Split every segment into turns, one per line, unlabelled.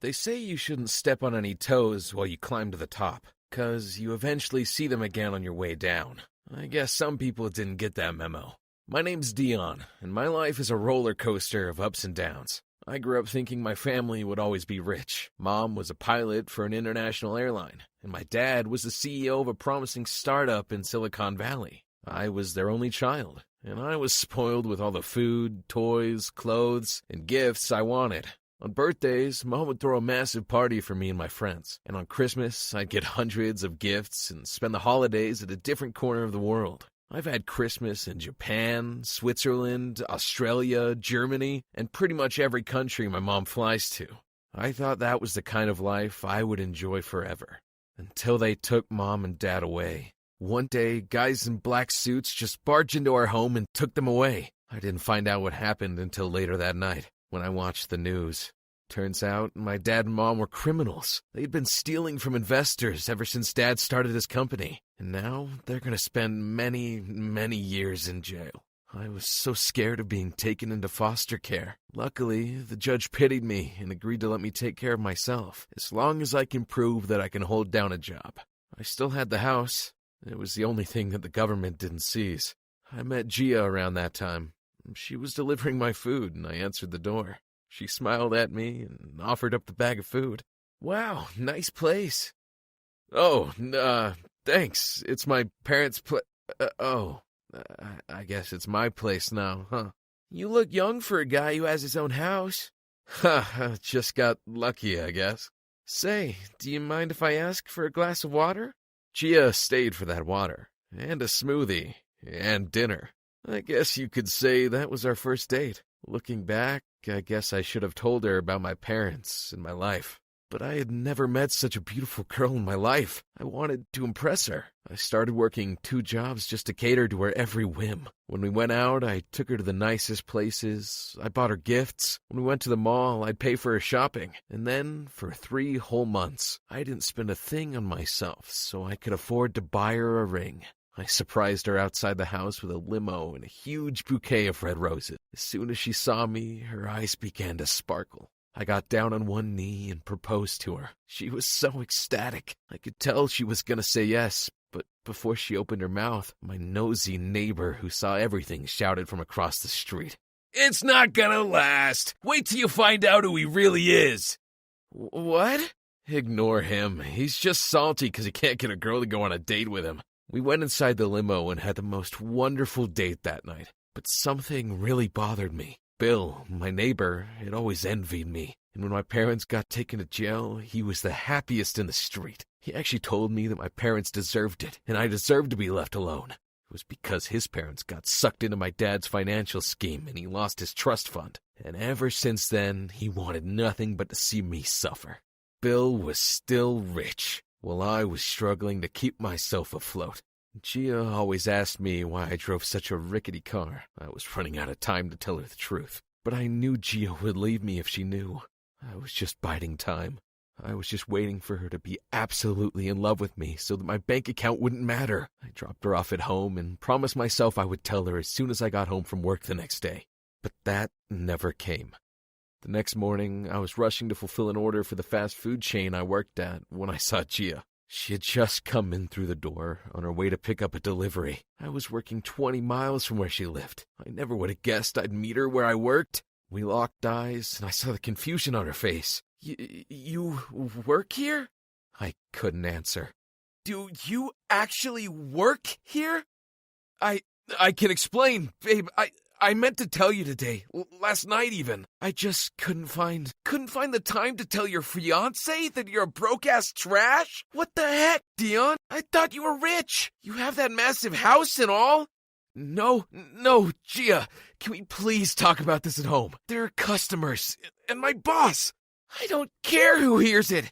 They say you shouldn't step on any toes while you climb to the top, 'cause you eventually see them again on your way down. I guess some people didn't get that memo. My name's Dion, and my life is a roller coaster of ups and downs. I grew up thinking my family would always be rich. Mom was a pilot for an international airline, and my dad was the CEO of a promising startup in Silicon Valley. I was their only child, and I was spoiled with all the food, toys, clothes, and gifts I wanted. On birthdays, Mom would throw a massive party for me and my friends, and on Christmas, I'd get hundreds of gifts and spend the holidays at a different corner of the world. I've had Christmas in Japan, Switzerland, Australia, Germany, and pretty much every country my mom flies to. I thought that was the kind of life I would enjoy forever, until they took Mom and Dad away. One day, guys in black suits just barged into our home and took them away. I didn't find out what happened until later that night, when I watched the news. Turns out, my dad and mom were criminals. They'd been stealing from investors ever since Dad started his company, and now they're going to spend many, many years in jail. I was so scared of being taken into foster care. Luckily, the judge pitied me and agreed to let me take care of myself, as long as I can prove that I can hold down a job. I still had the house. It was the only thing that the government didn't seize. I met Gia around that time. She was delivering my food, and I answered the door. She smiled at me and offered up the bag of food. "Wow, nice place." "Oh, thanks. It's my parents' I guess it's my place now, huh?" "You look young for a guy who has his own house." "Ha, just got lucky, I guess." "Say, do you mind if I ask for a glass of water?" Gia stayed for that water, and a smoothie, and dinner. I guess you could say that was our first date. Looking back, I guess I should have told her about my parents and my life. But I had never met such a beautiful girl in my life. I wanted to impress her. I started working 2 jobs just to cater to her every whim. When we went out, I took her to the nicest places. I bought her gifts. When we went to the mall, I'd pay for her shopping. And then, for 3 whole months, I didn't spend a thing on myself, so I could afford to buy her a ring. I surprised her outside the house with a limo and a huge bouquet of red roses. As soon as she saw me, her eyes began to sparkle. I got down on one knee and proposed to her. She was so ecstatic. I could tell she was going to say yes, but before she opened her mouth, my nosy neighbor who saw everything shouted from across the street, "It's not gonna last! Wait till you find out who he really is!" "What?" "Ignore him. He's just salty because he can't get a girl to go on a date with him." We went inside the limo and had the most wonderful date that night. But something really bothered me. Bill, my neighbor, had always envied me. And when my parents got taken to jail, he was the happiest in the street. He actually told me that my parents deserved it, and I deserved to be left alone. It was because his parents got sucked into my dad's financial scheme and he lost his trust fund. And ever since then, he wanted nothing but to see me suffer. Bill was still rich, while I was struggling to keep myself afloat. Gia always asked me why I drove such a rickety car. I was running out of time to tell her the truth. But I knew Gia would leave me if she knew. I was just biding time. I was just waiting for her to be absolutely in love with me so that my bank account wouldn't matter. I dropped her off at home and promised myself I would tell her as soon as I got home from work the next day. But that never came. The next morning, I was rushing to fulfill an order for the fast food chain I worked at when I saw Gia. She had just come in through the door on her way to pick up a delivery. I was working 20 miles from where she lived. I never would have guessed I'd meet her where I worked. We locked eyes, and I saw the confusion on her face. You work here?" I couldn't answer. "Do you actually work here?" I can explain, babe. I meant to tell you today, last night even. I just couldn't find the time to tell your fiance that you're a broke-ass trash? What the heck, Dion? I thought you were rich. You have that massive house and all. No, Gia, can we please talk about this at home? There are customers, and my boss. I don't care who hears it.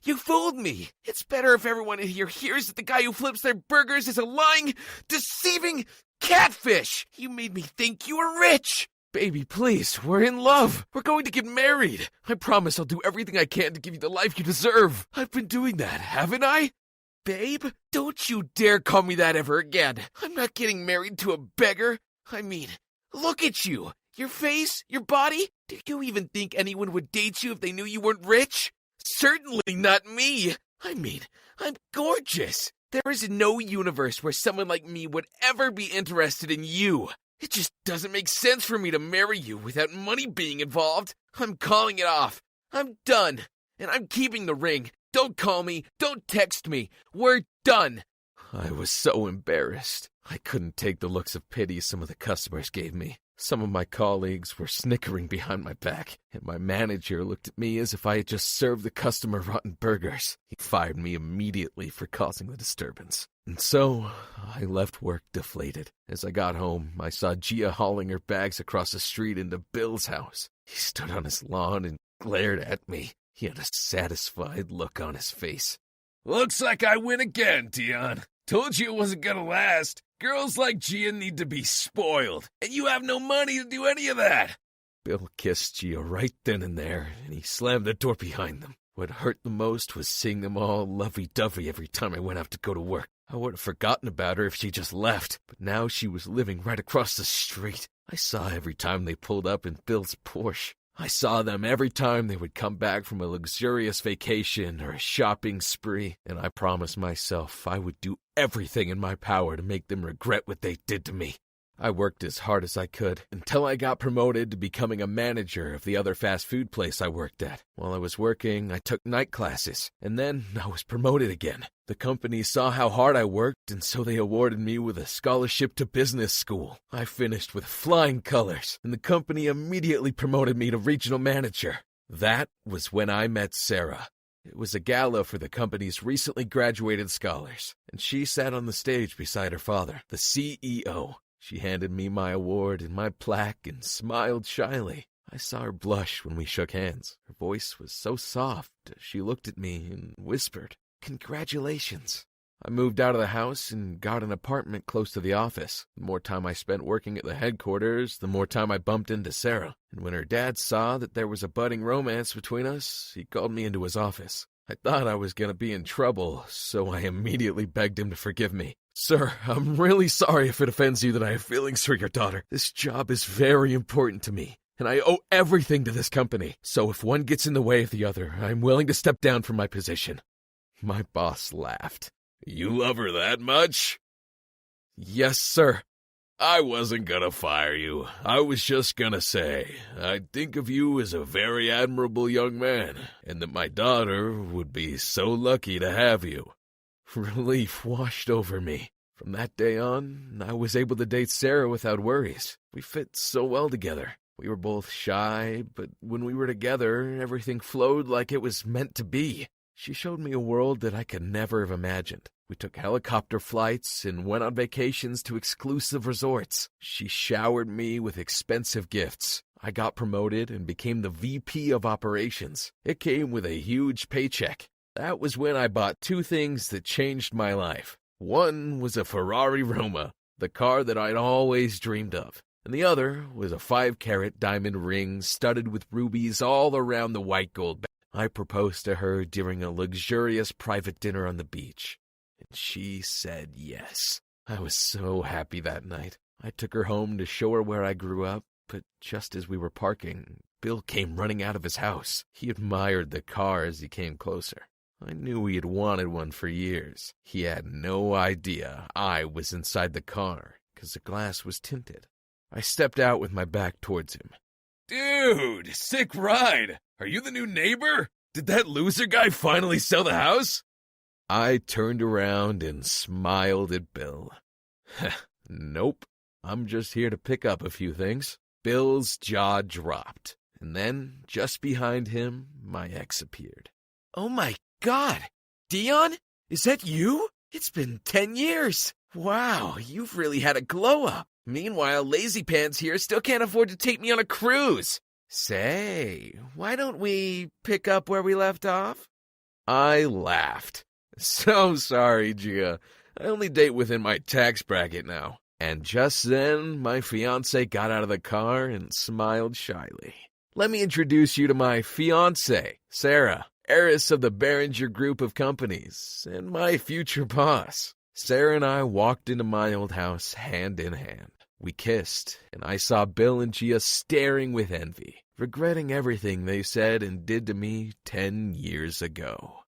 You fooled me. It's better if everyone in here hears that the guy who flips their burgers is a lying, deceiving catfish. You made me think you were rich. Baby, please, we're in love. We're going to get married. I promise I'll do everything I can to give you the life you deserve. I've been doing that, haven't I? Babe, don't you dare call me that ever again. I'm not getting married to a beggar. I mean, look at you. Your face? Your body? Do you even think anyone would date you if they knew you weren't rich? Certainly not me. I mean, I'm gorgeous. There is no universe where someone like me would ever be interested in you. It just doesn't make sense for me to marry you without money being involved. I'm calling it off. I'm done. And I'm keeping the ring. Don't call me. Don't text me. We're done. I was so embarrassed. I couldn't take the looks of pity some of the customers gave me. Some of my colleagues were snickering behind my back, and my manager looked at me as if I had just served the customer rotten burgers. He fired me immediately for causing the disturbance. And so, I left work deflated. As I got home, I saw Gia hauling her bags across the street into Bill's house. He stood on his lawn and glared at me. He had a satisfied look on his face. Looks like I win again, Dion. Told you it wasn't gonna last. Girls like Gia need to be spoiled, and you have no money to do any of that. Bill kissed Gia right then and there, and he slammed the door behind them. What hurt the most was seeing them all lovey-dovey every time I went out to go to work. I would have forgotten about her if she just left, but now she was living right across the street. I saw every time they pulled up in Bill's Porsche. I saw them every time they would come back from a luxurious vacation or a shopping spree, and I promised myself I would do everything in my power to make them regret what they did to me. I worked as hard as I could until I got promoted to becoming a manager of the other fast food place I worked at. While I was working, I took night classes, and then I was promoted again. The company saw how hard I worked, and so they awarded me with a scholarship to business school. I finished with flying colors, and the company immediately promoted me to regional manager. That was when I met Sarah. It was a gala for the company's recently graduated scholars, and she sat on the stage beside her father, the CEO. She handed me my award and my plaque and smiled shyly. I saw her blush when we shook hands. Her voice was so soft as she looked at me and whispered, "Congratulations." I moved out of the house and got an apartment close to the office. The more time I spent working at the headquarters, the more time I bumped into Sarah. And when her dad saw that there was a budding romance between us, he called me into his office. I thought I was going to be in trouble, so I immediately begged him to forgive me. "Sir, I'm really sorry if it offends you that I have feelings for your daughter. This job is very important to me, and I owe everything to this company. So if one gets in the way of the other, I'm willing to step down from my position." My boss laughed. "You love her that much?" "Yes, sir." "I wasn't gonna fire you. I was just gonna say, I think of you as a very admirable young man, and that my daughter would be so lucky to have you." Relief washed over me. From that day on, I was able to date Sarah without worries. We fit so well together. We were both shy, but when we were together, everything flowed like it was meant to be. She showed me a world that I could never have imagined. We took helicopter flights and went on vacations to exclusive resorts. She showered me with expensive gifts. I got promoted and became the VP of operations. It came with a huge paycheck. That was when I bought two things that changed my life. One was a Ferrari Roma, the car that I'd always dreamed of. And the other was a 5-carat diamond ring studded with rubies all around the white gold band. I proposed to her during a luxurious private dinner on the beach, and she said yes. I was so happy that night. I took her home to show her where I grew up, but just as we were parking, Bill came running out of his house. He admired the car as he came closer. I knew he had wanted one for years. He had no idea I was inside the car, because the glass was tinted. I stepped out with my back towards him. "Dude, sick ride! Are you the new neighbor? Did that loser guy finally sell the house?" I turned around and smiled at Bill. "Nope, I'm just here to pick up a few things." Bill's jaw dropped, and then, just behind him, my ex appeared. "Oh my God! Dion? Is that you? It's been 10 years. Wow, you've really had a glow-up. Meanwhile, Lazy Pants here still can't afford to take me on a cruise. Say, why don't we pick up where we left off?" I laughed. "So sorry, Gia. I only date within my tax bracket now." And just then, my fiance got out of the car and smiled shyly. "Let me introduce you to my fiance, Sarah, heiress of the Behringer Group of companies, and my future boss." Sarah and I walked into my old house hand in hand. We kissed, and I saw Bill and Gia staring with envy, regretting everything they said and did to me 10 years ago.